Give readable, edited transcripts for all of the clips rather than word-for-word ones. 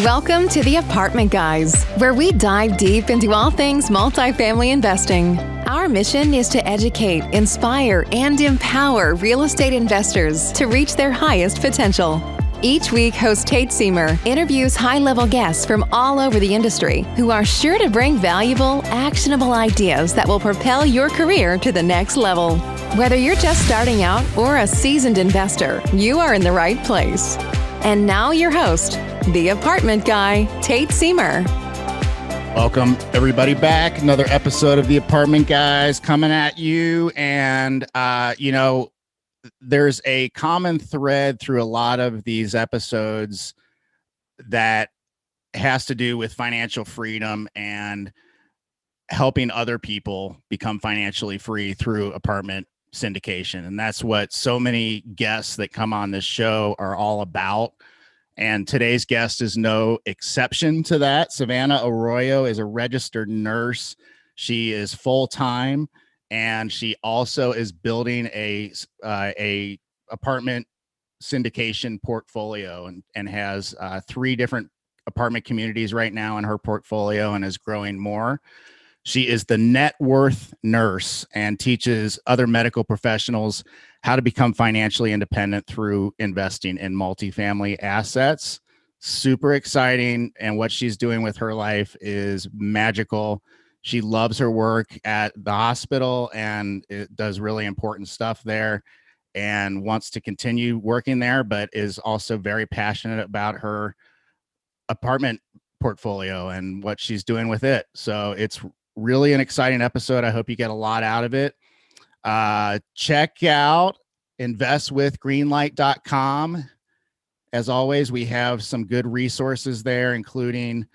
Welcome to the Apartment Guys, where we dive deep into all things multifamily investing. Our mission is to educate, inspire, and empower real estate investors to reach their highest potential. Each week, host Tate Seamer interviews high-level guests from all over the industry who are sure to bring valuable, actionable ideas that will propel your career to the next level. Whether you're just starting out or a seasoned investor, you are in the right place. And now your host, the Apartment Guy, Tate Seamer. Welcome, everybody, back. Another episode of the Apartment Guys coming at you. And, there's a common thread through a lot of these episodes that has to do with financial freedom and helping other people become financially free through apartment syndication. And that's what so many guests that come on this show are all about. And today's guest is no exception to that. Savannah Arroyo is a registered nurse. She is full-time, and she also is building a apartment syndication portfolio and has 3 different apartment communities right now in her portfolio and is growing more. She is the Networth Nurse and teaches other medical professionals how to become financially independent through investing in multifamily assets. Super exciting. And what she's doing with her life is magical. She loves her work at the hospital and it does really important stuff there and wants to continue working there, but is also very passionate about her apartment portfolio and what she's doing with it. So it's really an exciting episode. I hope you get a lot out of it. Check out investwithgreenlight.com. As always, we have some good resources there, including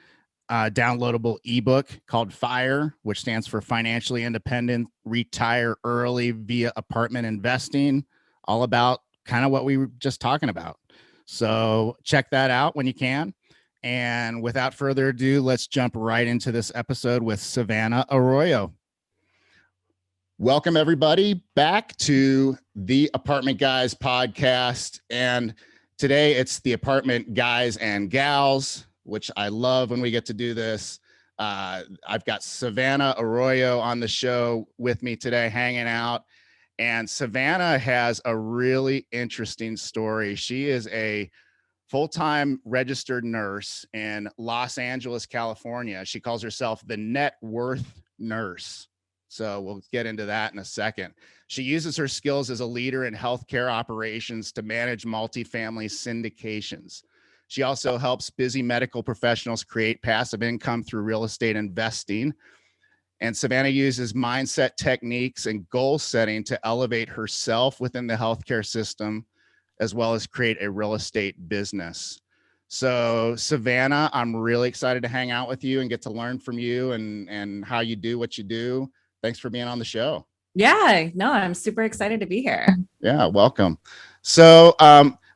a downloadable ebook called FIRE, which stands for Financially Independent Retire Early Via Apartment Investing, all about kind of what we were just talking about. So check that out when you can. And without further ado, let's jump right into this episode with Savannah Arroyo. Welcome, everybody, back to the Apartment Guys podcast. And today it's the Apartment Guys and Gals, which I love when we get to do this. I've got Savannah Arroyo on the show with me today, hanging out. And Savannah has a really interesting story. She is a full-time registered nurse in Los Angeles, California. She calls herself the Networth Nurse. So we'll get into that in a second. She uses her skills as a leader in healthcare operations to manage multifamily syndications. She also helps busy medical professionals create passive income through real estate investing. And Savannah uses mindset techniques and goal setting to elevate herself within the healthcare system, as well as create a real estate business. So Savannah, I'm really excited to hang out with you and get to learn from you and how you do what you do. Thanks for being on the show. Yeah, no, I'm super excited to be here. Yeah, welcome. So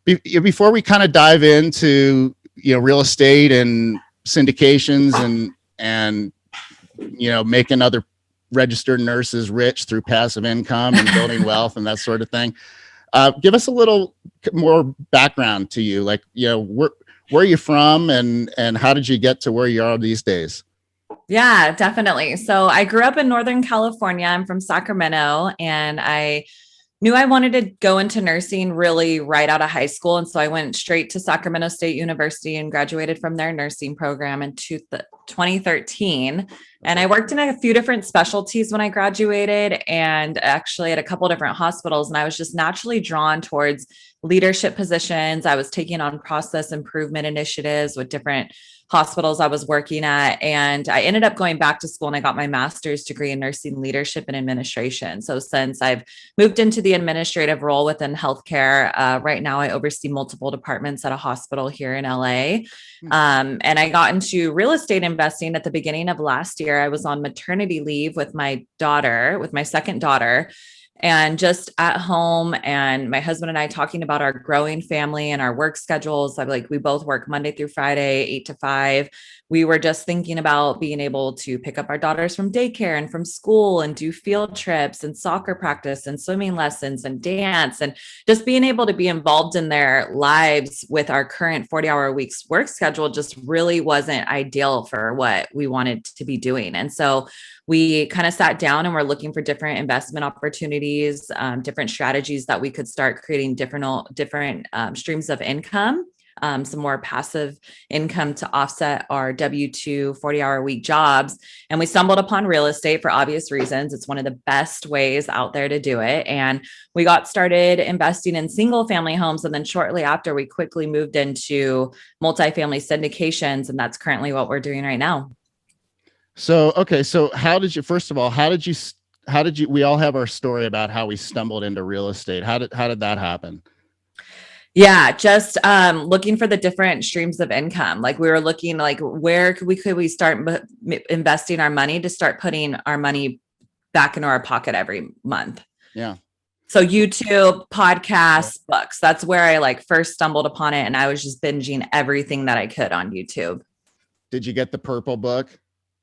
before we kind of dive into, real estate and syndications and making other registered nurses rich through passive income and building wealth and that sort of thing, give us a little more background to you. Like, where are you from and how did you get to where you are these days? Yeah, definitely. So I grew up in Northern California. I'm from Sacramento, and I knew I wanted to go into nursing really right out of high school. And so I went straight to Sacramento State University and graduated from their nursing program in 2013. And I worked in a few different specialties when I graduated, and actually at a couple of different hospitals. And I was just naturally drawn towards leadership positions. I was taking on process improvement initiatives with different hospitals I was working at. And I ended up going back to school and I got my master's degree in nursing leadership and administration. So since I've moved into the administrative role within healthcare, right now I oversee multiple departments at a hospital here in LA. And I got into real estate investing at the beginning of last year. I was on maternity leave with my second daughter. And just at home, and my husband and I talking about our growing family and our work schedules. We both work Monday through Friday, 8 to 5. we were just thinking about being able to pick up our daughters from daycare and from school and do field trips and soccer practice and swimming lessons and dance, and just being able to be involved in their lives with our current 40-hour a week's work schedule just really wasn't ideal for what we wanted to be doing. And so we kind of sat down and we're looking for different investment opportunities, different strategies that we could start creating different streams of income, some more passive income to offset our W-2 40-hour a week jobs. And we stumbled upon real estate for obvious reasons. It's one of the best ways out there to do it. And we got started investing in single family homes. And then shortly after, we quickly moved into multifamily syndications. And that's currently what we're doing right now. So, okay. So first of all, how did you, we all have our story about how we stumbled into real estate. How did that happen? Yeah, just looking for the different streams of income. Like we were looking like where could we start investing our money to start putting our money back into our pocket every month. Yeah. So YouTube, podcasts, books, that's where I like first stumbled upon it. And I was just binging everything that I could on YouTube. Did you get the purple book?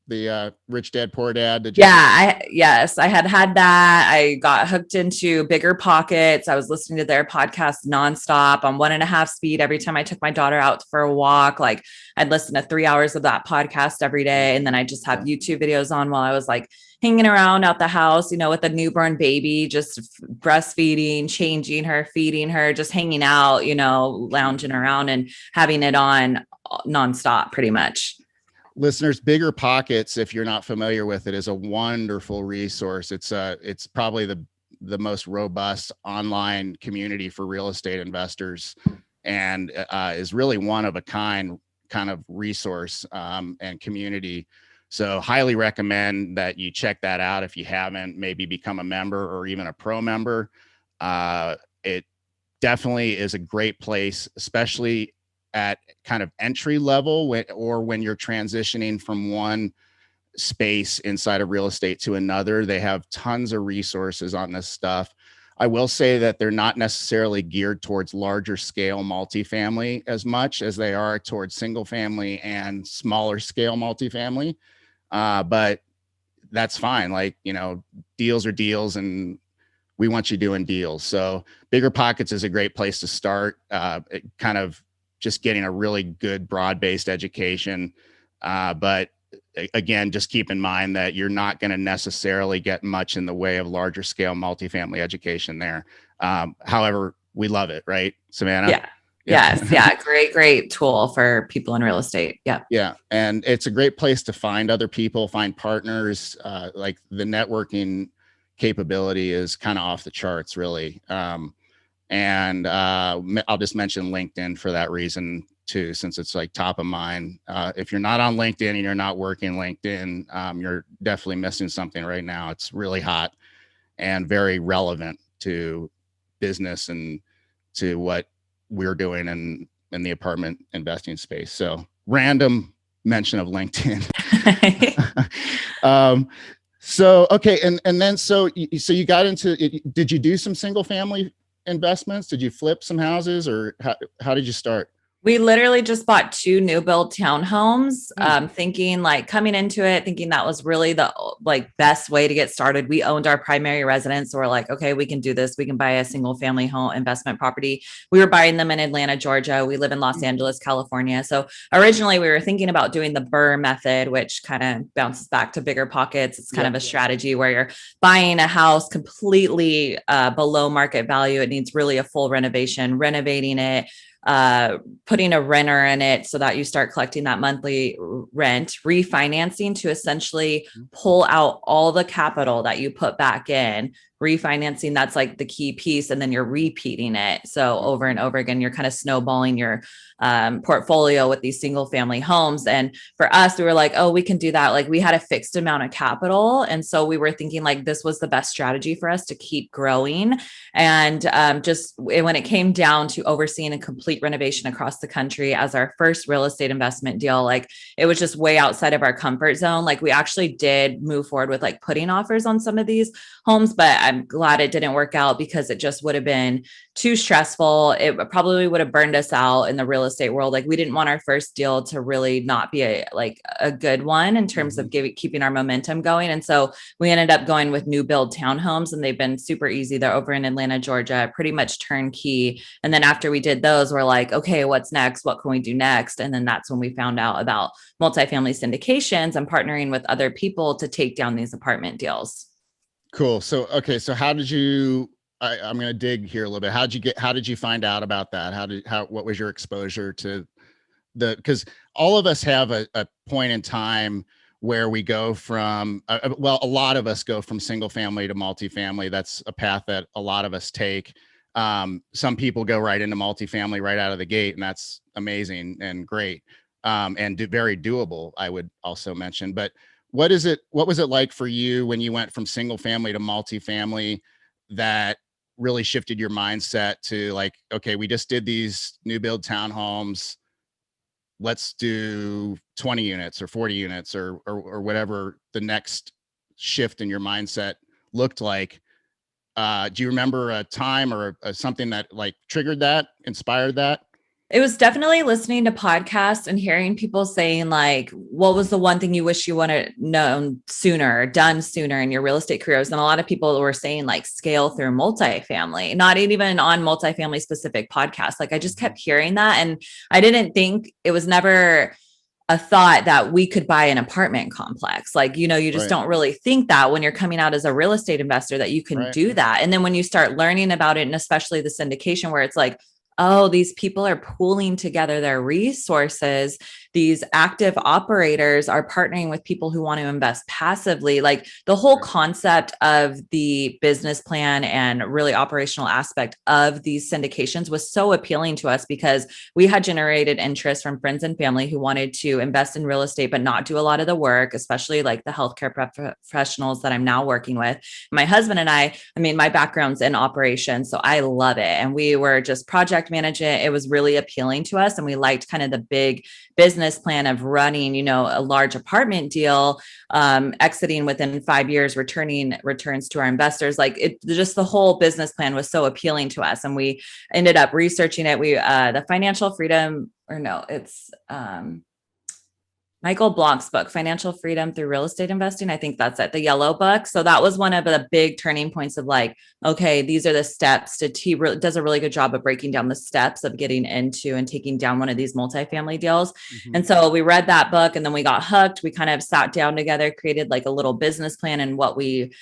The Rich Dad Poor Dad? Yes, I had that. I got hooked into BiggerPockets. I was listening to their podcast nonstop on 1.5 speed every time I took my daughter out for a walk. Like I'd listen to 3 hours of that podcast every day, and then I just have YouTube videos on while I was like hanging around out the house, with a newborn baby, just breastfeeding, changing her, feeding her, just hanging out, lounging around and having it on nonstop, pretty much. Listeners, BiggerPockets, if you're not familiar with it, is a wonderful resource. It's probably the most robust online community for real estate investors, and is really one of a kind of resource and community. So highly recommend that you check that out if you haven't, maybe become a member or even a pro member. It definitely is a great place, especially at kind of entry level when you're transitioning from one space inside of real estate to another. They have tons of resources on this stuff. I will say that they're not necessarily geared towards larger scale multifamily as much as they are towards single family and smaller scale multifamily. But that's fine. Like, deals are deals, and we want you doing deals. So BiggerPockets is a great place to start. It kind of just getting a really good broad-based education. But again, just keep in mind that you're not going to necessarily get much in the way of larger scale multifamily education there. However, we love it, right, Savannah? Yeah. Yes. Yeah. Great tool for people in real estate. Yeah. Yeah. And it's a great place to find other people, find partners. Like the networking capability is kind of off the charts, really. And I'll just mention LinkedIn for that reason too, since it's like top of mind. If you're not on LinkedIn and you're not working LinkedIn, you're definitely missing something right now. It's really hot and very relevant to business and to what we're doing in the apartment investing space. So random mention of LinkedIn. So, okay. And then, so you got into, did you do some single family investments? Did you flip some houses, or how did you start? We literally just bought 2 new build townhomes, thinking like coming into it, thinking that was really the best way to get started. We owned our primary residence. So we're like, okay, we can do this. We can buy a single family home investment property. We were buying them in Atlanta, Georgia. We live in Los Angeles, California. So originally we were thinking about doing the BRRRR method, which kind of bounces back to BiggerPockets. It's kind of a strategy where you're buying a house completely below market value. It needs really a full renovation, renovating it, putting a renter in it so that you start collecting that monthly rent, refinancing to essentially pull out all the capital that you put back in, refinancing. That's like the key piece. And then you're repeating it. So over and over again, you're kind of snowballing your portfolio with these single family homes. And for us, we were like, oh, we can do that. Like we had a fixed amount of capital. And so we were thinking like this was the best strategy for us to keep growing. And just when it came down to overseeing a complete renovation across the country as our first real estate investment deal, like it was just way outside of our comfort zone. Like we actually did move forward with like putting offers on some of these homes, but I'm glad it didn't work out because it just would have been too stressful. It probably would have burned us out in the real estate world. Like we didn't want our first deal to really not be a good one in terms of keeping our momentum going. And so we ended up going with new build townhomes, and they've been super easy. They're over in Atlanta, Georgia, pretty much turnkey. And then after we did those, we're like, okay, what's next? What can we do next? And then that's when we found out about multifamily syndications and partnering with other people to take down these apartment deals. Cool. So, okay. So how did you, I'm going to dig here a little bit. How did you find out about that? What was your exposure to because all of us have a point in time where we go from, a lot of us go from single family to multifamily. That's a path that a lot of us take. Some people go right into multifamily right out of the gate, and that's amazing and great. And very doable, I would also mention. But what was it like for you when you went from single family to multifamily that really shifted your mindset to like, okay, we just did these new build townhomes, let's do 20 units or 40 units or whatever the next shift in your mindset looked like? Do you remember a time or something that like triggered that, inspired that? It was definitely listening to podcasts and hearing people saying like, what was the one thing you wish you would have known sooner or done sooner in your real estate careers? And a lot of people were saying like scale through multifamily, not even on multifamily specific podcasts. Like I just kept hearing that. And I didn't think, it was never a thought that we could buy an apartment complex. Like, you just don't really think that when you're coming out as a real estate investor that you can do that. And then when you start learning about it, and especially the syndication where it's like, oh, these people are pooling together their resources. These active operators are partnering with people who want to invest passively. Like the whole concept of the business plan and really operational aspect of these syndications was so appealing to us because we had generated interest from friends and family who wanted to invest in real estate, but not do a lot of the work, especially like the healthcare professionals that I'm now working with. My husband and I mean, my background's in operations, so I love it. And we were just project management. It was really appealing to us. And we liked kind of the big business plan of running, a large apartment deal, exiting within 5 years, returning returns to our investors. Like just the whole business plan was so appealing to us. And we ended up researching it. The financial freedom, or no, it's, Michael Blank's book, Financial Freedom Through Real Estate Investing. I think that's it, the yellow book. So that was one of the big turning points of like, okay, these are the steps he does a really good job of breaking down the steps of getting into and taking down one of these multifamily deals. And so we read that book and then we got hooked. We kind of sat down together, created like a little business plan and what we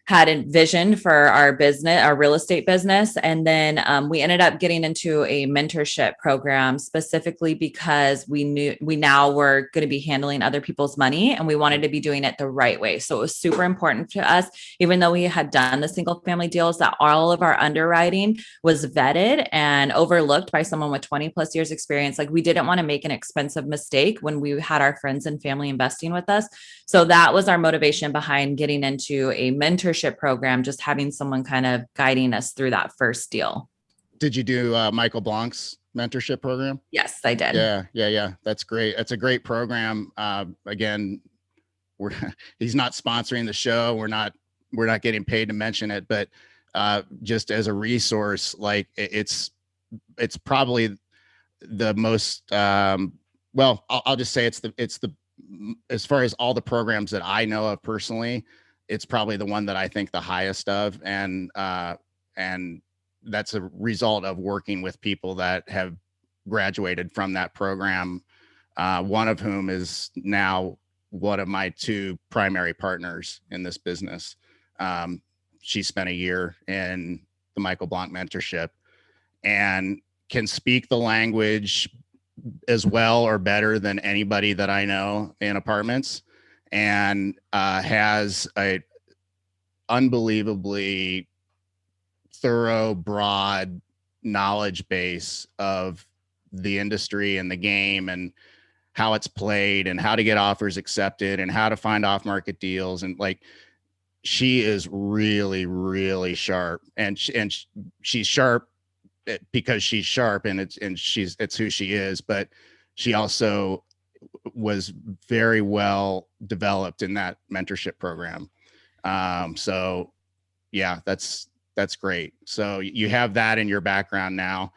had envisioned for our business, our real estate business. And then we ended up getting into a mentorship program specifically because we now were going to be handling other people's money and we wanted to be doing it the right way. So it was super important to us, even though we had done the single family deals, that all of our underwriting was vetted and overlooked by someone with 20 plus years experience. Like we didn't want to make an expensive mistake when we had our friends and family investing with us. So that was our motivation behind getting into a mentorship program, just having someone kind of guiding us through that first deal. Did you do Michael Blank's mentorship program? Yes, I did. Yeah. That's great. That's a great program. Again, he's not sponsoring the show. We're not getting paid to mention it, but just as a resource, like it's probably the most, I'll just say it's the, as far as all the programs that I know of personally, it's probably the one that I think the highest of. And that's a result of working with people that have graduated from that program. One of whom is now one of my two primary partners in this business. She spent a year in the Michael Blank mentorship and can speak the language as well or better than anybody that I know in apartments, and has a unbelievably thorough, broad knowledge base of the industry and the game and how it's played and how to get offers accepted and how to find off-market deals. And like, she is really, really sharp, and she's sharp because she's sharp and it's who she is, but she also was very well developed in that mentorship program. So Yeah, that's great. So you have that in your background now.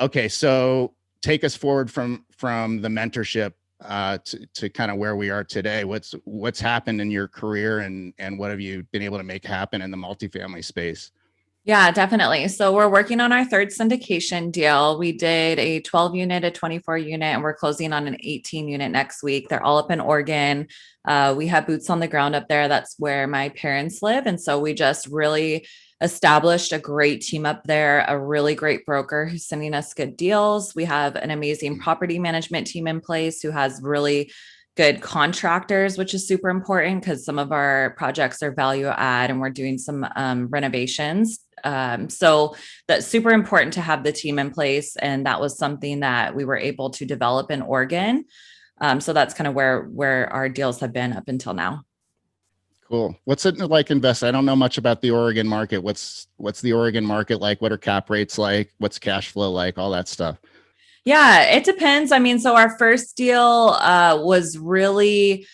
Okay, so take us forward from the mentorship to kind of where we are today. What's happened in your career, and what have you been able to make happen in the multifamily space? Yeah, definitely. So we're working on our third syndication deal. We did a 12 unit, a 24 unit, and we're closing on an 18 unit next week. They're all up in Oregon. We have boots on the ground up there. That's where my parents live. And so we just really established a great team up there, a really great broker who's sending us good deals. We have an amazing property management team in place who has really good contractors, which is super important because some of our projects are value add and we're doing some renovations. So that's super important to have the team in place. And that was something that we were able to develop in Oregon. So that's kind of where our deals have been up until now. Cool. What's it like invest? I don't know much about the Oregon market. What's the Oregon market like? What are cap rates like? What's cash flow like? All that stuff. Yeah, it depends. I mean, so our first deal was really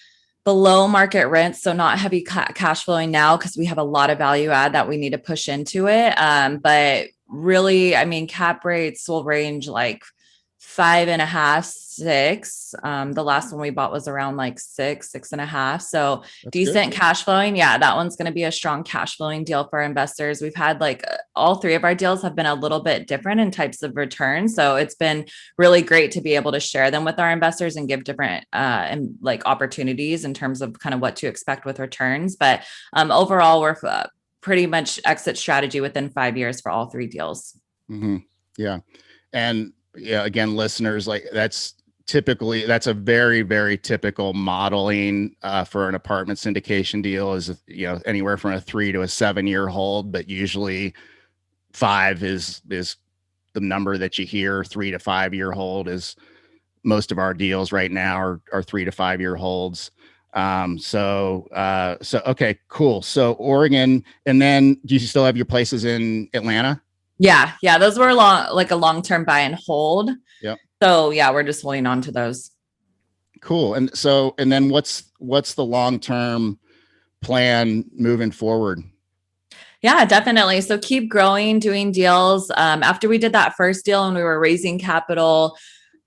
below market rent, so not heavy cash flowing now because we have a lot of value add that we need to push into it. But really, I mean, cap rates will range like 5.5, 6. The last one we bought was around like 6.5. So That's decent good. cash flowing. Yeah, that one's going to be a strong cash flowing deal for our investors. We've had like all three of our deals have been a little bit different in types of returns. So it's been really great to be able to share them with our investors and give different and like opportunities in terms of kind of what to expect with returns. But overall, we're pretty much exit strategy within 5 years for all three deals. Mm-hmm. Yeah. And yeah, again, listeners, like that's a very, very typical modeling for an apartment syndication deal is, anywhere from a 3 to a 7 year hold, but usually 5 is the number that you hear. 3 to 5 year hold is most of our deals right now are 3 to 5 year holds. So okay, cool. So Oregon, and then do you still have your places in Atlanta? Yeah. Those were a long-term buy and hold. Yep. So yeah, we're just holding on to those. Cool. And then what's the long-term plan moving forward? Yeah, definitely. So keep growing, doing deals. After we did that first deal and we were raising capital,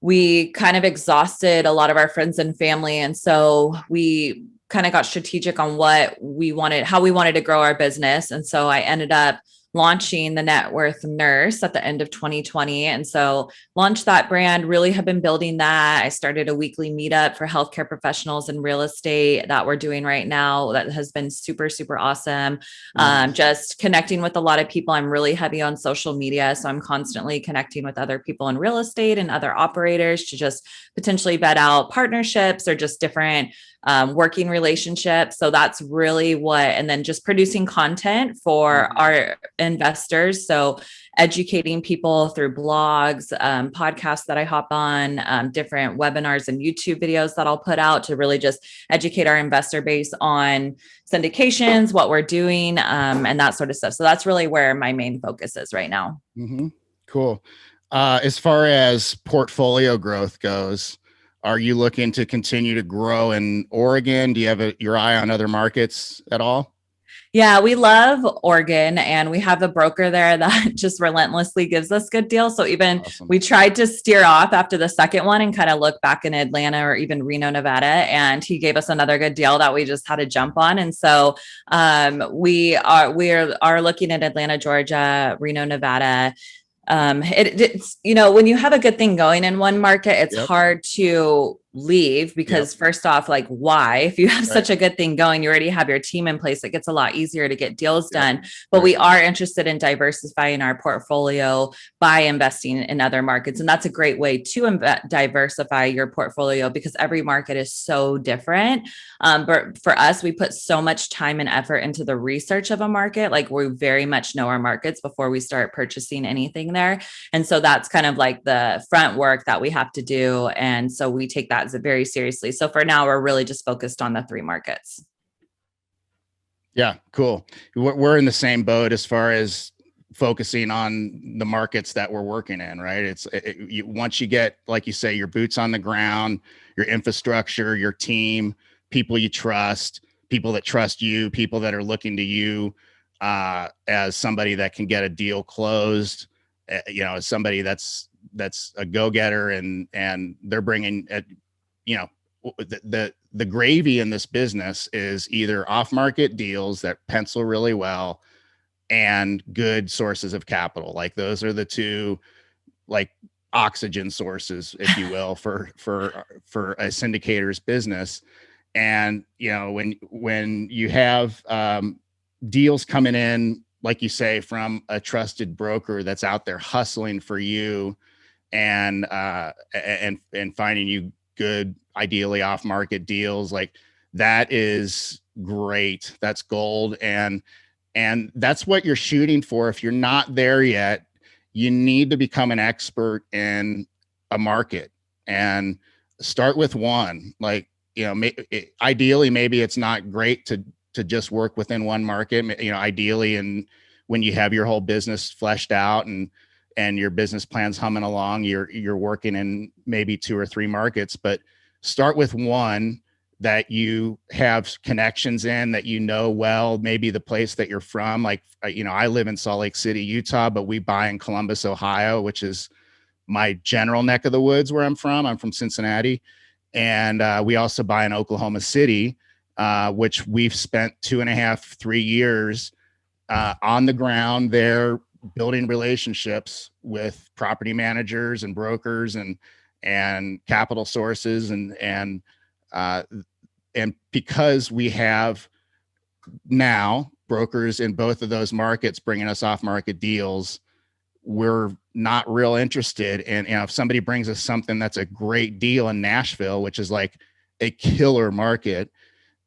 we kind of exhausted a lot of our friends and family. And so we kind of got strategic on how we wanted to grow our business. And so I ended up launching the Networth Nurse at the end of 2020. And so launched that brand, really have been building that. I started a weekly meetup for healthcare professionals in real estate that we're doing right now. That has been super, super awesome. Just connecting with a lot of people. I'm really heavy on social media. So I'm constantly connecting with other people in real estate and other operators to just potentially vet out partnerships or just different working relationships. So that's really and then just producing content for our investors. So educating people through blogs, podcasts that I hop on, different webinars and YouTube videos that I'll put out to really just educate our investor base on syndications, what we're doing, and that sort of stuff. So that's really where my main focus is right now. Mm-hmm. Cool. As far as portfolio growth goes, are you looking to continue to grow in Oregon? Do you have your eye on other markets at all? Yeah, we love Oregon and we have a broker there that just relentlessly gives us good deals. So even Awesome. We tried to steer off after the second one and kind of look back in Atlanta or even Reno, Nevada, and he gave us another good deal that we just had to jump on. And so we are looking at Atlanta, Georgia, Reno, Nevada. It's when you have a good thing going in one market, it's hard to leave because first off, like why? If you have such a good thing going, you already have your team in place, it gets a lot easier to get deals done. But we are interested in diversifying our portfolio by investing in other markets. And that's a great way to diversify your portfolio because every market is so different. But for us, we put so much time and effort into the research of a market. Like we very much know our markets before we start purchasing anything there. And so that's kind of like the front work that we have to do. And so we take that very seriously. So for now, we're really just focused on the 3 markets. Yeah, cool. We're in the same boat as far as focusing on the markets that we're working in, right? Once you get, like you say, your boots on the ground, your infrastructure, your team, people you trust, people that trust you, people that are looking to you as somebody that can get a deal closed, as somebody that's a go-getter, and they're bringing, the gravy in this business is either off-market deals that pencil really well and good sources of capital. Like those are the two, like, oxygen sources, if you will, for a syndicator's business. And when you have deals coming in, like you say, from a trusted broker that's out there hustling for you, and finding you good, ideally off-market deals, like, that is great. That's gold. And that's what you're shooting for. If you're not there yet, you need to become an expert in a market and start with one. Like, ideally, maybe it's not great to just work within one market, ideally. And when you have your whole business fleshed out and your business plan's humming along, you're working in maybe 2 or 3 markets, but start with one that you have connections in, that well, maybe the place that you're from. Like, I live in Salt Lake City, Utah, but we buy in Columbus, Ohio, which is my general neck of the woods where I'm from. I'm from Cincinnati. And we also buy in Oklahoma City, which we've spent 2.5, 3 years on the ground there, building relationships with property managers and brokers and capital sources. And because we have now brokers in both of those markets bringing us off market deals, we're not real interested in, if somebody brings us something that's a great deal in Nashville, which is like a killer market,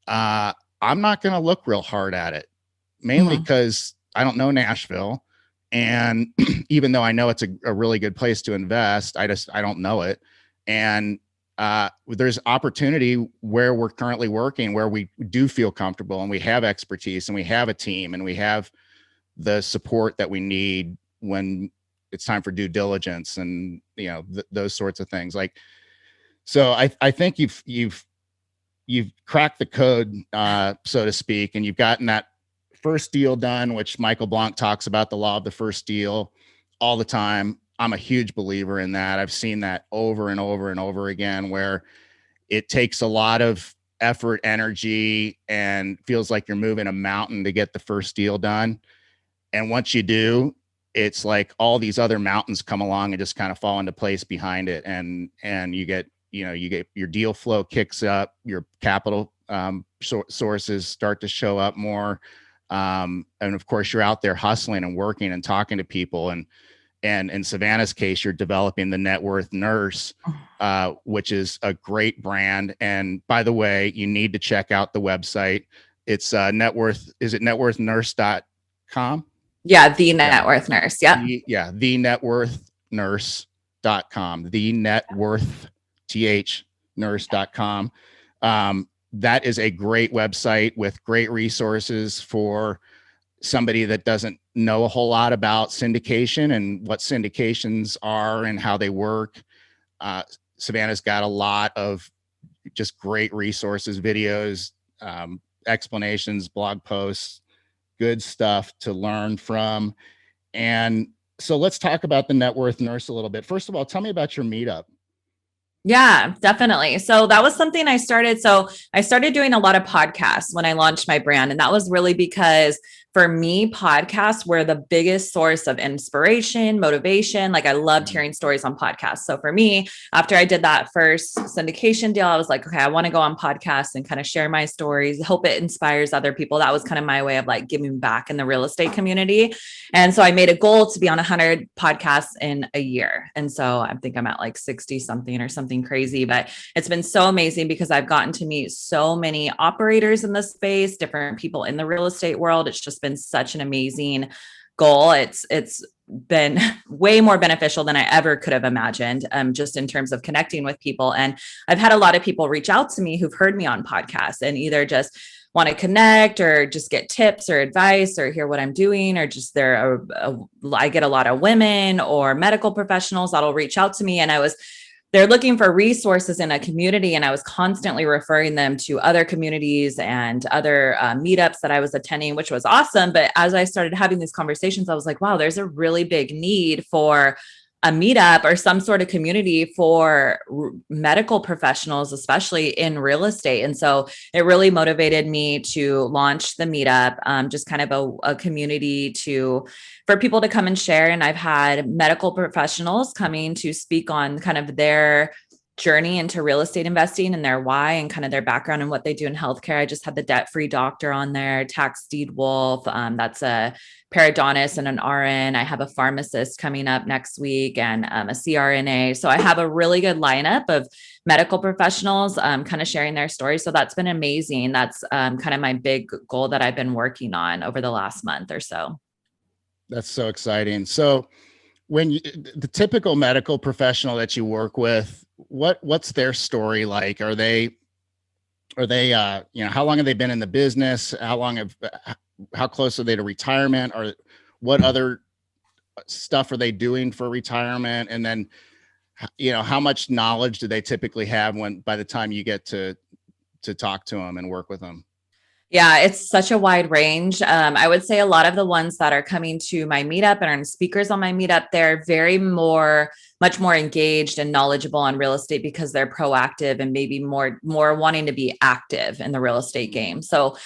I'm not going to look real hard at it, mainly because I don't know Nashville. And even though I know it's a really good place to invest, I don't know it. And there's opportunity where we're currently working, where we do feel comfortable and we have expertise and we have a team and we have the support that we need when it's time for due diligence and, those sorts of things. Like, so I think you've cracked the code, so to speak, and you've gotten that first deal done, which Michael Blanc talks about, the law of the first deal, all the time. I'm a huge believer in that. I've seen that over and over and over again, where it takes a lot of effort, energy, and feels like you're moving a mountain to get the first deal done. And once you do, it's like all these other mountains come along and just kind of fall into place behind it. And you get your deal flow kicks up, your capital sources start to show up more. And of course, you're out there hustling and working and talking to people. And in Savannah's case, you're developing the Networth Nurse, which is a great brand. And by the way, you need to check out the website. It's Networth. Is it networthnurse.com? Yeah, the Networth Nurse. Yeah. The networthnurse.com. The Networth nurse.com. That is a great website with great resources for somebody that doesn't know a whole lot about syndication and what syndications are and how they work. Savannah's got a lot of just great resources, videos, explanations, blog posts, good stuff to learn from. And so let's talk about the Networth Nurse a little bit. First of all, tell me about your meetup. Yeah, definitely. So that was something I started. So I started doing a lot of podcasts when I launched my brand. And that was really because for me, podcasts were the biggest source of inspiration, motivation. Like, I loved hearing stories on podcasts. So for me, after I did that first syndication deal, I was like, okay, I want to go on podcasts and kind of share my stories, hope it inspires other people. That was kind of my way of like giving back in the real estate community. And so I made a goal to be on 100 podcasts in a year. And so I think I'm at like 60 something or something crazy, but it's been so amazing because I've gotten to meet so many operators in the space, different people in the real estate world. It's just been such an amazing goal. It's been way more beneficial than I ever could have imagined, just in terms of connecting with people. And I've had a lot of people reach out to me who've heard me on podcasts and either just want to connect or just get tips or advice or hear what I'm doing, or just I get a lot of women or medical professionals that'll reach out to me. And I was they're looking for resources in a community. And I was constantly referring them to other communities and other meetups that I was attending, which was awesome. But as I started having these conversations, I was like, wow, there's a really big need for a meetup or some sort of community for medical professionals, especially in real estate. And so it really motivated me to launch the meetup, just kind of a community for people to come and share. And I've had medical professionals coming to speak on kind of their journey into real estate investing and their why and kind of their background and what they do in healthcare. I just had the debt-free doctor on there, Tax Deed Wolf. That's a periodontist and an RN. I have a pharmacist coming up next week and a CRNA. So I have a really good lineup of medical professionals kind of sharing their stories. So that's been amazing. That's kind of my big goal that I've been working on over the last month or so. That's so exciting. So the typical medical professional that you work with, what's their story like? Are they, how long have they been in the business? How close are they to retirement? Or what other stuff are they doing for retirement? And then, how much knowledge do they typically have by the time you get to talk to them and work with them? Yeah, it's such a wide range. I would say a lot of the ones that are coming to my meetup and are speakers on my meetup, they're much more engaged and knowledgeable on real estate because they're proactive and maybe more wanting to be active in the real estate game. So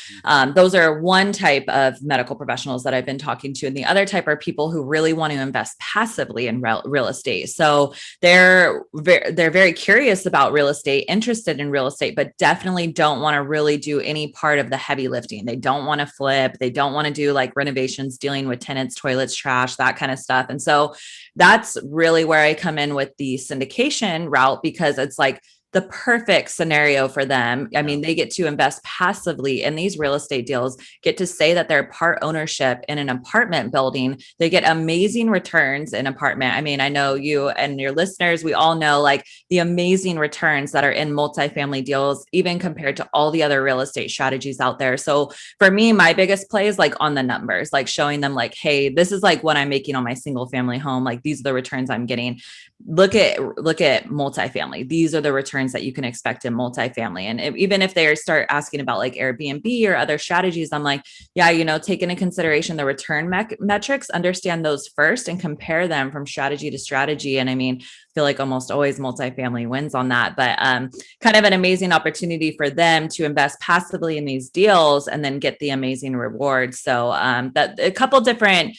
those are one type of medical professionals that I've been talking to. And the other type are people who really want to invest passively in real estate. So they're very curious about real estate, interested in real estate, but definitely don't want to really do any part of the heavy lifting. They don't want to flip. They don't want to do like renovations, dealing with tenants, toilets, trash, that kind of stuff. And so that's really where I come in with the syndication route, because it's like the perfect scenario for them. I mean, they get to invest passively in these real estate deals, get to say that they're part ownership in an apartment building. They get amazing returns in apartment. I mean, I know you and your listeners, we all know like the amazing returns that are in multifamily deals, even compared to all the other real estate strategies out there. So for me, my biggest play is like on the numbers, like showing them like, hey, this is like what I'm making on my single family home. Like these are the returns I'm getting. Look at multifamily. These are the returns that you can expect in multifamily. And even if they start asking about like Airbnb or other strategies, I'm like, yeah, take into consideration the return metrics, understand those first and compare them from strategy to strategy. And I mean, I feel like almost always multifamily wins on that, but kind of an amazing opportunity for them to invest passively in these deals and then get the amazing rewards. So that a couple different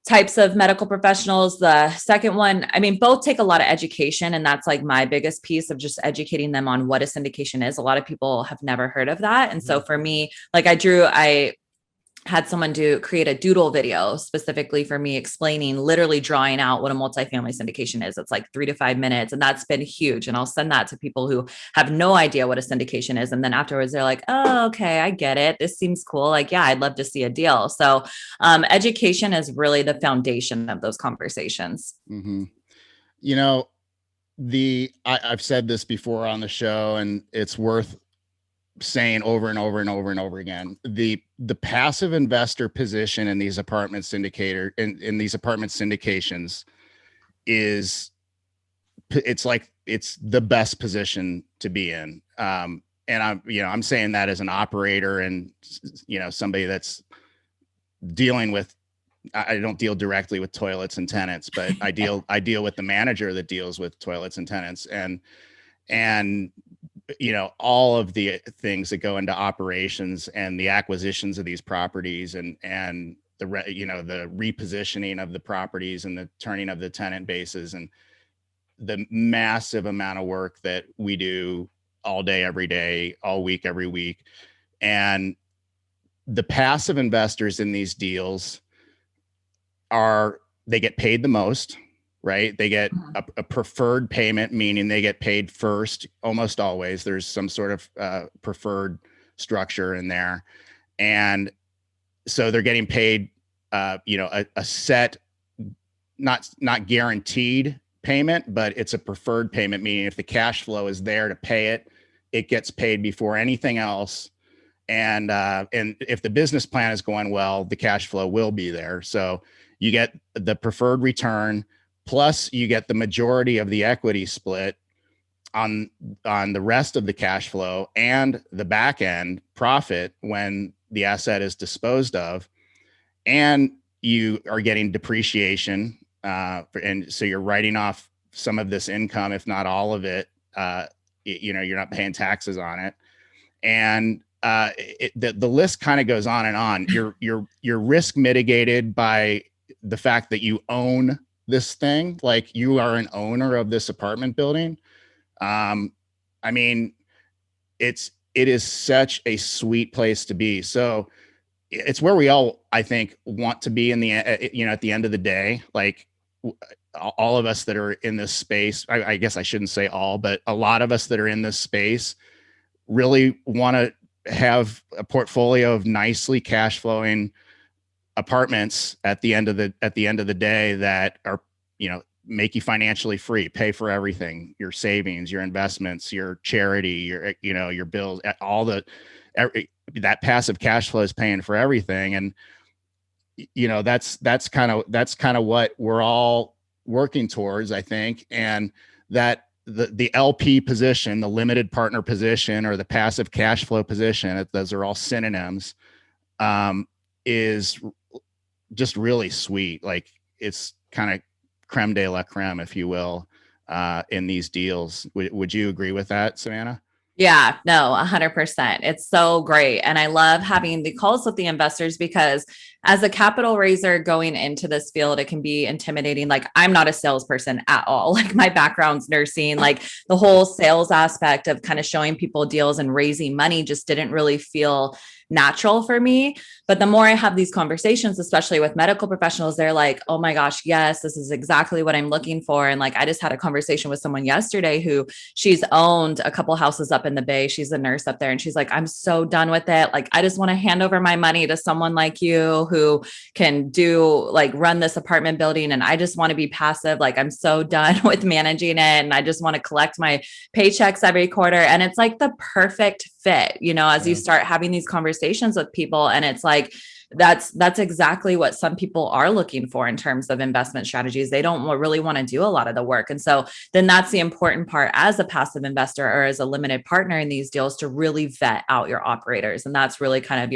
types of medical professionals. The second one, I mean, both take a lot of education, and that's like my biggest piece of just educating them on what a syndication is. A lot of people have never heard of that. And so for me, like I had someone create a doodle video specifically for me, explaining, literally drawing out what a multifamily syndication is. It's like 3 to 5 minutes. And that's been huge. And I'll send that to people who have no idea what a syndication is. And then afterwards they're like, oh, okay, I get it. This seems cool. Like, yeah, I'd love to see a deal. So education is really the foundation of those conversations. Mm-hmm. I've said this before on the show, and it's worth saying over and over and over and over again. The passive investor position in these apartment in these apartment syndications it's the best position to be in. And I'm saying that as an operator and somebody that's dealing with, I don't deal directly with toilets and tenants, but I deal with the manager that deals with toilets and tenants, and all of the things that go into operations and the acquisitions of these properties and the repositioning of the properties and the turning of the tenant bases and the massive amount of work that we do all day, every day, all week, every week. And the passive investors in these deals they get paid the most, right? They get a preferred payment, meaning they get paid first. Almost always there's some sort of preferred structure in there. And so they're getting paid, a set, not guaranteed payment, but it's a preferred payment, meaning if the cash flow is there to pay it, it gets paid before anything else. And if the business plan is going well, the cash flow will be there. So you get the preferred return, plus you get the majority of the equity split on the rest of the cash flow and the back end profit when the asset is disposed of, and you are getting depreciation, and so you're writing off some of this income, if not all of it. You're not paying taxes on it, and the list kind of goes on and on. You're risk mitigated by the fact that you own this thing, like you are an owner of this apartment building. I mean, it is such a sweet place to be. So it's where we all, I think, want to be in the, at the end of the day. Like all of us that are in this space, I guess I shouldn't say all, but a lot of us that are in this space really want to have a portfolio of nicely cash flowing apartments at the end of the day that are, make you financially free, pay for everything, your savings, your investments, your charity, your bills, all that passive cash flow is paying for everything. And, that's kind of what we're all working towards, I think. And that the LP position, the limited partner position, or the passive cash flow position, those are all synonyms, is just really sweet. Like it's kind of creme de la creme, if you will, in these deals. Would you agree with that, Savannah? Yeah, no, 100%. It's so great. And I love having the calls with the investors because as a capital raiser going into this field, it can be intimidating. Like I'm not a salesperson at all. Like my background's nursing, like the whole sales aspect of kind of showing people deals and raising money just didn't really feel natural for me. But the more I have these conversations, especially with medical professionals, they're like, oh my gosh, yes, this is exactly what I'm looking for. And like, I just had a conversation with someone yesterday who she's owned a couple houses up in the Bay. She's a nurse up there. And she's like, I'm so done with it. Like, I just want to hand over my money to someone like you who can run this apartment building. And I just want to be passive. Like, I'm so done with managing it. And I just want to collect my paychecks every quarter. And it's like the perfect fit, as you start having these conversations with people. And it's like, that's exactly what some people are looking for in terms of investment strategies. They don't really want to do a lot of the work. And so then that's the important part as a passive investor or as a limited partner in these deals, to really vet out your operators. And that's really kind of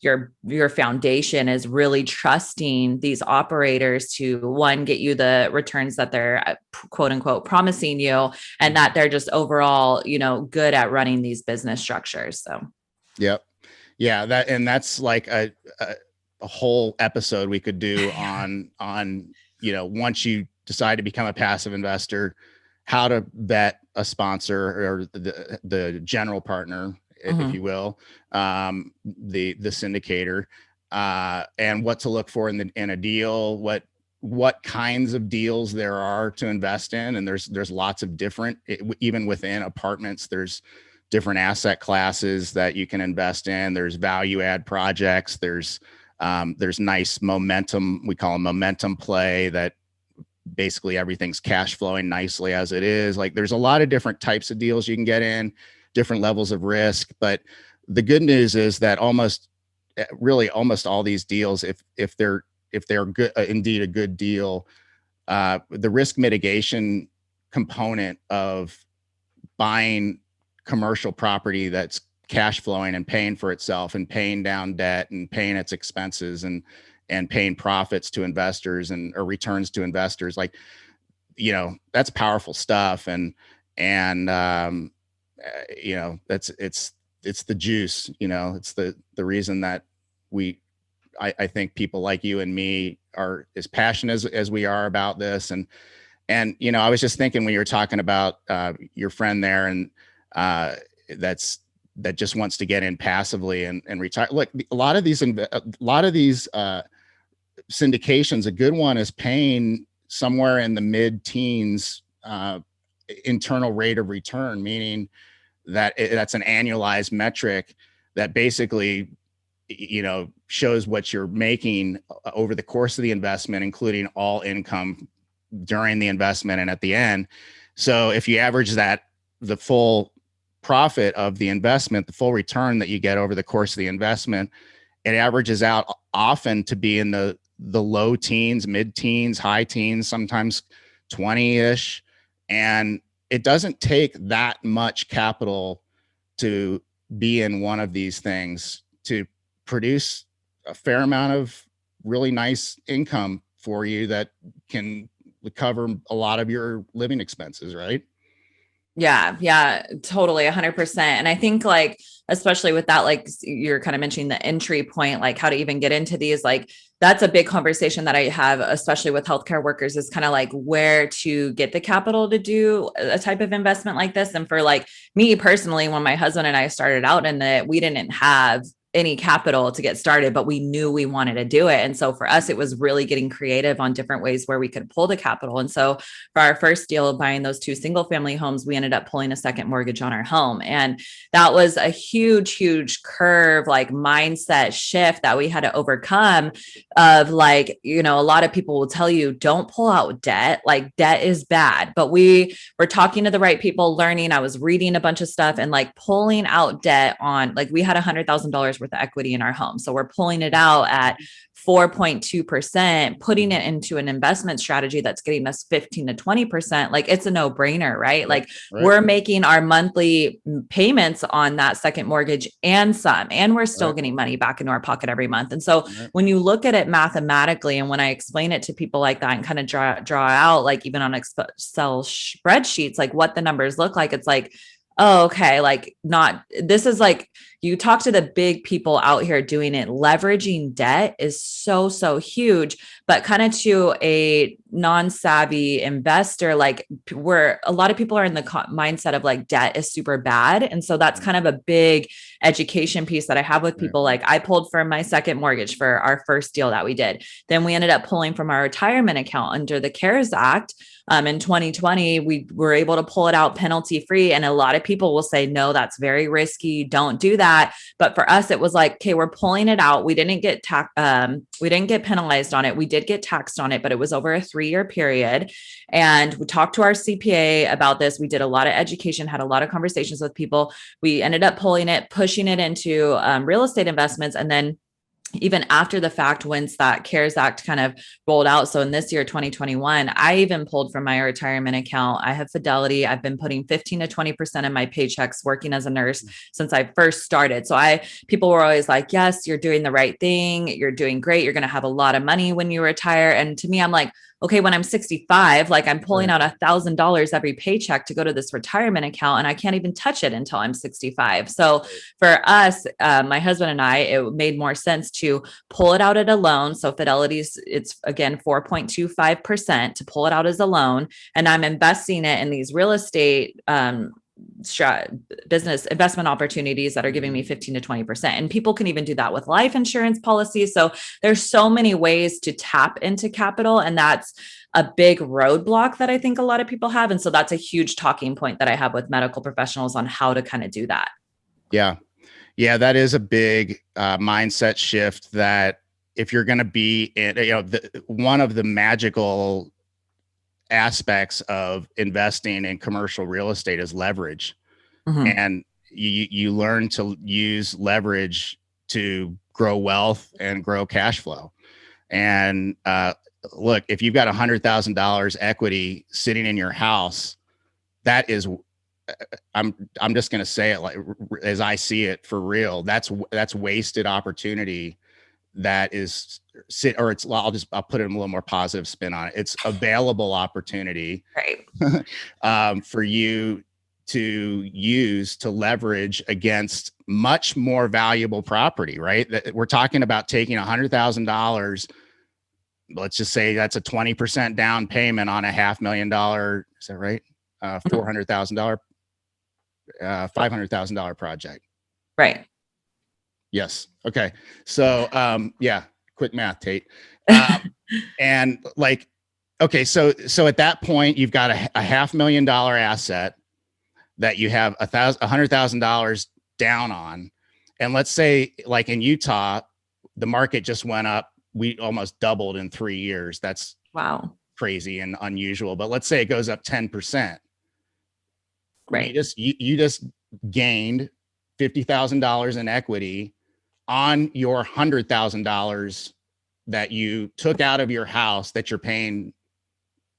your foundation, is really trusting these operators to, one, get you the returns that they're quote unquote promising you, and that they're just overall, good at running these business structures. So, yep. Yeah, that's like a whole episode we could do on once you decide to become a passive investor, how to vet a sponsor or the general partner, if you will, the syndicator, and what to look for in a deal, what kinds of deals there are to invest in, and there's lots of different, even within apartments, there's different asset classes that you can invest in. There's value add projects. There's nice momentum. We call them momentum play, that basically everything's cash flowing nicely as it is. Like there's a lot of different types of deals you can get in, different levels of risk. But the good news is that almost all these deals, if they're good, indeed a good deal, the risk mitigation component of buying commercial property that's cash flowing and paying for itself and paying down debt and paying its expenses and paying profits to investors or returns to investors, like, that's powerful stuff. And that's, it's the juice, it's the reason that I think people like you and me are as passionate as we are about this. And I was just thinking when you were talking about your friend there, and that just wants to get in passively and retire. Look, a lot of these syndications, a good one is paying somewhere in the mid-teens internal rate of return, meaning that that's an annualized metric that basically, shows what you're making over the course of the investment, including all income during the investment and at the end. So if you average that, the full profit of the investment, the full return that you get over the course of the investment, it averages out often to be in the low teens, mid-teens, high teens, sometimes 20-ish. And it doesn't take that much capital to be in one of these things to produce a fair amount of really nice income for you that can cover a lot of your living expenses, right? Yeah, totally 100%. And I think like, especially with that, like you're kind of mentioning the entry point, like how to even get into these, like that's a big conversation that I have, especially with healthcare workers, is kind of like where to get the capital to do a type of investment like this. And for like me personally, when my husband and I started out in it, we didn't have any capital to get started, but we knew we wanted to do it. And so for us, it was really getting creative on different ways where we could pull the capital. And so for our first deal of buying those 2 single family homes, we ended up pulling a second mortgage on our home. And that was a huge curve, like mindset shift that we had to overcome of like, you know, a lot of people will tell you, don't pull out debt. Like debt is bad, but we were talking to the right people, learning. I was reading a bunch of stuff and like pulling out debt on, like we had $100,000 worth of equity in our home. So we're pulling it out at 4.2%, putting it into an investment strategy that's getting us 15 to 20%. Like it's a no brainer, right? Like we're making our monthly payments on that second mortgage and some, and we're still getting money back into our pocket every month. And so when you look at it mathematically, and when I explain it to people like that and kind of draw out, like even on Excel spreadsheets, like what the numbers look like, it's like, oh, okay. Like this is like, you talk to the big people out here doing it, leveraging debt is so huge, but kind of to a non-savvy investor, like where a lot of people are in the mindset of like debt is super bad. And so that's kind of a big education piece that I have with people. Like I pulled from my second mortgage for our first deal that we did. Then we ended up pulling from our retirement account under the CARES Act. In 2020, we were able to pull it out penalty free. And a lot of people will say, no, that's very risky. Don't do that. But for us, it was like, okay, we're pulling it out. We didn't get we didn't get penalized on it. We did get taxed on it, but it was over a 3-year period. And we talked to our CPA about this. We did a lot of education, had a lot of conversations with people. We ended up pulling it, pushing it into real estate investments. And then even after the fact, once that CARES Act kind of rolled out. So in this year, 2021, I even pulled from my retirement account. I have Fidelity. I've been putting 15 to 20% of my paychecks working as a nurse since I first started. So people were always like, yes, you're doing the right thing. You're doing great. You're going to have a lot of money when you retire. And to me, I'm like, okay, when I'm 65, like I'm pulling out $1,000 every paycheck to go to this retirement account, and I can't even touch it until I'm 65. So for us, my husband and I, it made more sense to pull it out at a loan. So Fidelity's, it's again 4.25% to pull it out as a loan, and I'm investing it in these real estate business investment opportunities that are giving me 15 to 20%. And people can even do that with life insurance policies. So there's so many ways to tap into capital. And that's a big roadblock that I think a lot of people have. And so that's a huge talking point that I have with medical professionals on how to kind of do that. Yeah. That is a big mindset shift that if you're going to be in, one of the magical aspects of investing in commercial real estate is leverage. And you learn to use leverage to grow wealth and grow cash flow. And look, if you've got $100,000 equity sitting in your house, that is, I'm just going to say it like as I see it for real. That's wasted opportunity. That is I'll put it in a little more positive spin on it. It's available opportunity, right? For you to use to leverage against much more valuable property, right? That we're talking about taking $100,000. Let's just say that's a 20% down payment on a $500,000. Is that right? $400,000, $500,000 project. Right. Yes. Okay. So, quick math, Tate. And like, okay. So at that point, you've got a $500,000 asset that you have $100,000 down on. And let's say like in Utah, the market just went up. We almost doubled in 3 years. That's wow, crazy and unusual, but let's say it goes up 10%. Right. You just gained $50,000 in equity on your $100,000 that you took out of your house that you're paying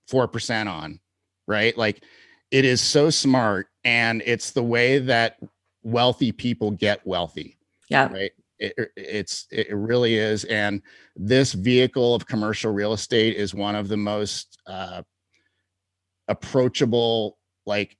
4% on, right? Like it is so smart, and it's the way that wealthy people get wealthy. Yeah. Right. It really is. And this vehicle of commercial real estate is one of the most approachable, like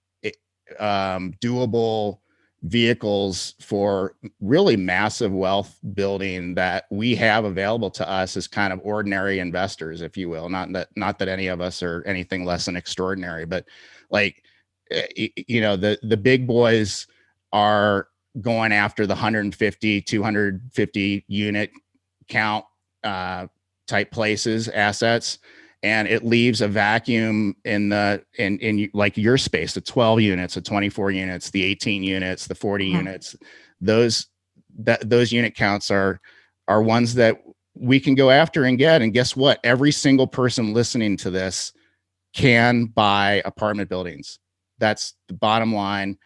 doable vehicles for really massive wealth building that we have available to us as kind of ordinary investors, if you will. Not that any of us are anything less than extraordinary, but like, the big boys are going after the 150, 250 unit count type places, assets, and it leaves a vacuum in like your space, the 12 units, the 24 units, the 18 units, the 40 units. Those unit counts are ones that we can go after and get. And guess what? Every single person listening to this can buy apartment buildings. That's the bottom line.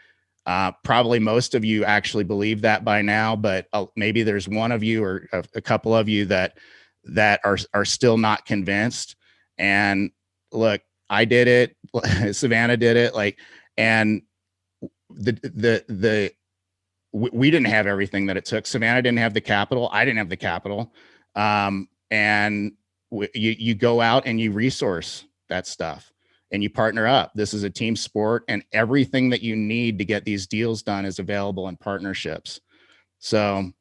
Probably most of you actually believe that by now, but maybe there's one of you or a couple of you that are still not convinced. And look, I did it. Savannah did it. And we didn't have everything that it took. Savannah didn't have the capital. I didn't have the capital. And you go out and you resource that stuff and you partner up. This is a team sport, and everything that you need to get these deals done is available in partnerships. So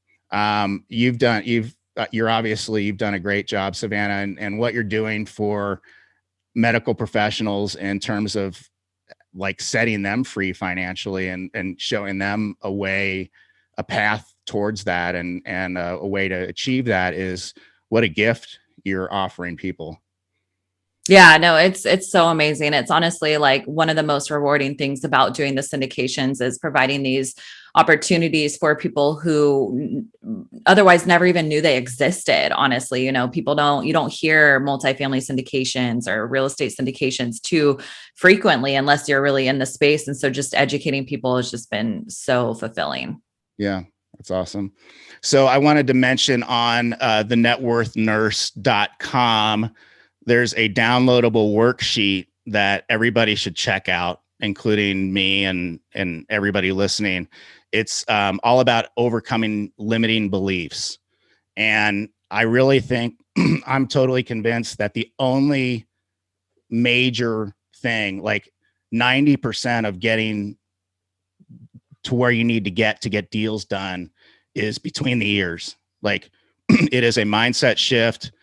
you've done a great job, Savannah, and what you're doing for medical professionals in terms of like setting them free financially and showing them a path towards that and a way to achieve that is what a gift you're offering people. Yeah, no, it's so amazing. It's honestly like one of the most rewarding things about doing the syndications is providing these opportunities for people who otherwise never even knew they existed. Honestly, you don't hear multifamily syndications or real estate syndications too frequently unless you're really in the space. And so just educating people has just been so fulfilling. Yeah, that's awesome. So I wanted to mention on the networthnurse.com, there's a downloadable worksheet that everybody should check out, including me and everybody listening. It's all about overcoming limiting beliefs. And I really think I'm totally convinced that the only major thing, like 90% of getting to where you need to get deals done, is between the ears. Like it is a mindset shift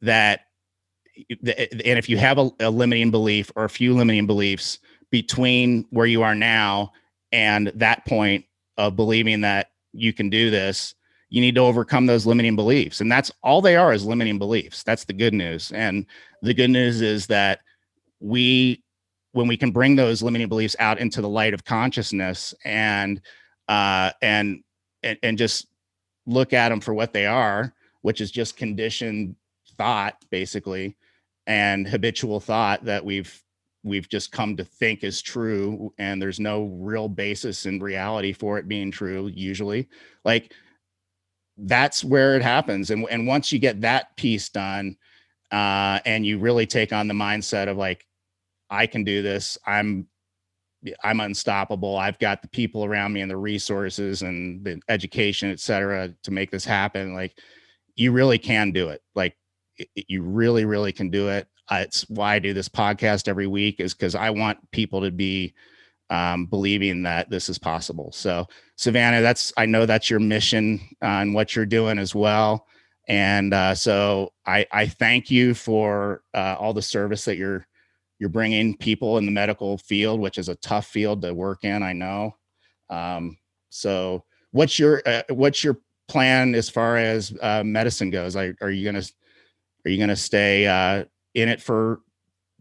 and if you have a limiting belief or a few limiting beliefs between where you are now and that point of believing that you can do this, you need to overcome those limiting beliefs. And that's all they are, is limiting beliefs. That's the good news. And the good news is that when we can bring those limiting beliefs out into the light of consciousness and just look at them for what they are, which is just conditioned thought, basically, and habitual thought that we've just come to think is true, and there's no real basis in reality for it being true. Usually, like, that's where it happens. And once you get that piece done, and you really take on the mindset of like, I can do this. I'm unstoppable. I've got the people around me and the resources and the education, et cetera, to make this happen. Like, you really can do it. Like, you really, really can do it. It's why I do this podcast every week, is because I want people to be believing that this is possible. So Savannah, I know that's your mission and what you're doing as well. And so I thank you for all the service that you're bringing people in the medical field, which is a tough field to work in, I know. So what's your plan as far as medicine goes? Are you going to stay in it for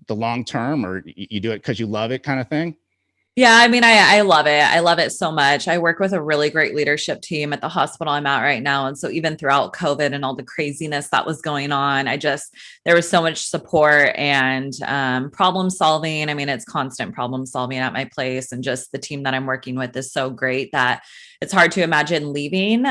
the long term, or you do it because you love it, kind of thing? Yeah, I mean, I love it. I love it so much. I work with a really great leadership team at the hospital I'm at right now. And so even throughout COVID and all the craziness that was going on, there was so much support and problem solving. I mean, it's constant problem solving at my place. And just the team that I'm working with is so great that it's hard to imagine leaving.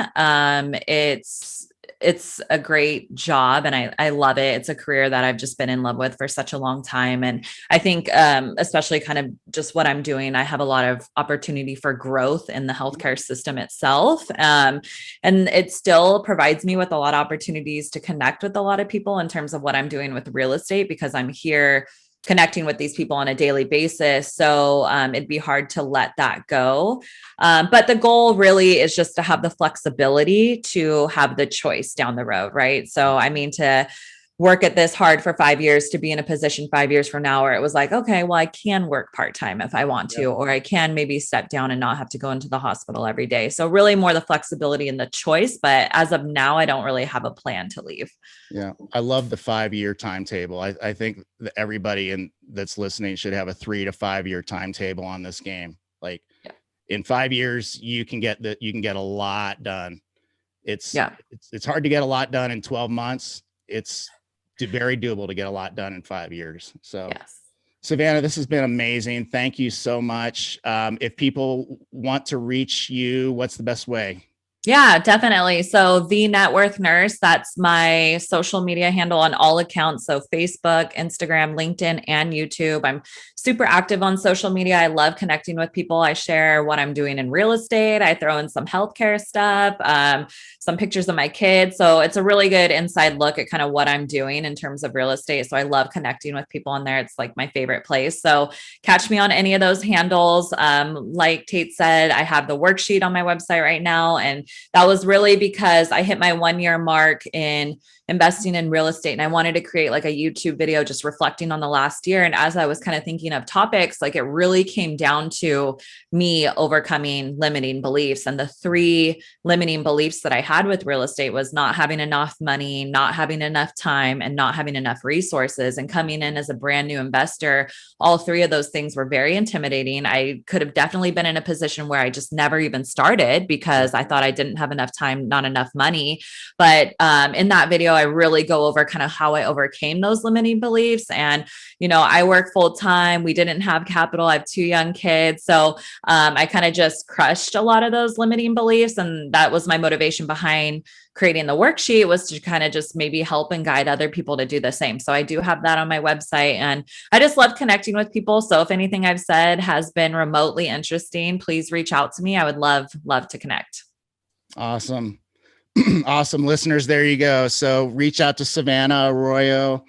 it's a great job and I love it. It's a career that I've just been in love with for such a long time. And I think, especially kind of just what I'm doing, I have a lot of opportunity for growth in the healthcare system itself. And it still provides me with a lot of opportunities to connect with a lot of people in terms of what I'm doing with real estate, because I'm here connecting with these people on a daily basis. So it'd be hard to let that go. But the goal really is just to have the flexibility to have the choice down the road, right? So, I mean, to work at this hard for 5 years, to be in a position 5 years from now where it was like, okay, well, I can work part-time if I want to, or I can maybe step down and not have to go into the hospital every day. So really more the flexibility and the choice. But as of now, I don't really have a plan to leave. Yeah. I love the 5-year timetable. I think that everybody that's listening should have a 3 to 5 year timetable on this game. Like in 5 years, you can get a lot done. It's hard to get a lot done in 12 months. It's very doable to get a lot done in 5 years. So Savannah, this has been amazing. Thank you so much. If people want to reach you, what's the best way? Yeah, definitely. So the Networth Nurse, that's my social media handle on all accounts. So Facebook, Instagram, LinkedIn, and YouTube. I'm super active on social media. I love connecting with people. I share what I'm doing in real estate. I throw in some healthcare stuff, some pictures of my kids. So it's a really good inside look at kind of what I'm doing in terms of real estate. So I love connecting with people on there. It's like my favorite place. So catch me on any of those handles. Like Tate said, I have the worksheet on my website right now. And that was really because I hit my 1 year mark in investing in real estate. And I wanted to create like a YouTube video just reflecting on the last year. And as I was kind of thinking of topics, like it really came down to me overcoming limiting beliefs. And the 3 limiting beliefs that I had with real estate was not having enough money, not having enough time, and not having enough resources. And coming in as a brand new investor, all 3 of those things were very intimidating. I could have definitely been in a position where I just never even started because I thought I didn't have enough time, not enough money. But in that video, I really go over kind of how I overcame those limiting beliefs. And, you know, I work full time. We didn't have capital. I have 2 young kids. So I kind of just crushed a lot of those limiting beliefs. And that was my motivation behind creating the worksheet, was to kind of just maybe help and guide other people to do the same. So I do have that on my website, and I just love connecting with people. So if anything I've said has been remotely interesting, please reach out to me. I would love to connect. Awesome. Awesome. Listeners, there you go. So reach out to Savannah Arroyo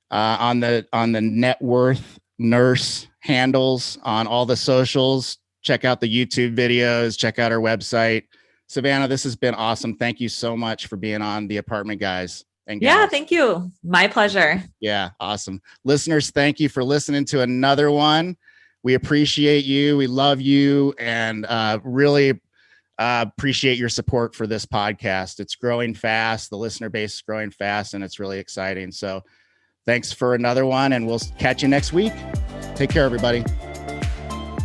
on the Networth Nurse handles on all the socials. Check out the YouTube videos, check out our website. Savannah, this has been awesome. Thank you so much for being on The Apartment Guys and Gals. Yeah, thank you. My pleasure. Yeah, awesome. Listeners, thank you for listening to another one. We appreciate you. We love you, and really appreciate your support for this podcast. It's growing fast. The listener base is growing fast, and it's really exciting. So thanks for another one, and we'll catch you next week. Take care, everybody.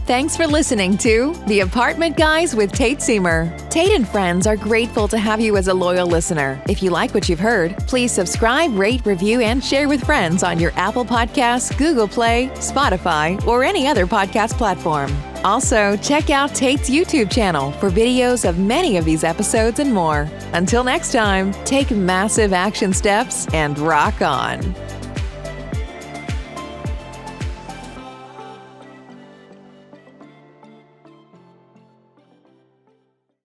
Thanks for listening to The Apartment Guys with Tate Seamer. Tate and friends are grateful to have you as a loyal listener. If you like what you've heard, please subscribe, rate, review, and share with friends on your Apple Podcasts, Google Play, Spotify, or any other podcast platform. Also, check out Tate's YouTube channel for videos of many of these episodes and more. Until next time, take massive action steps and rock on.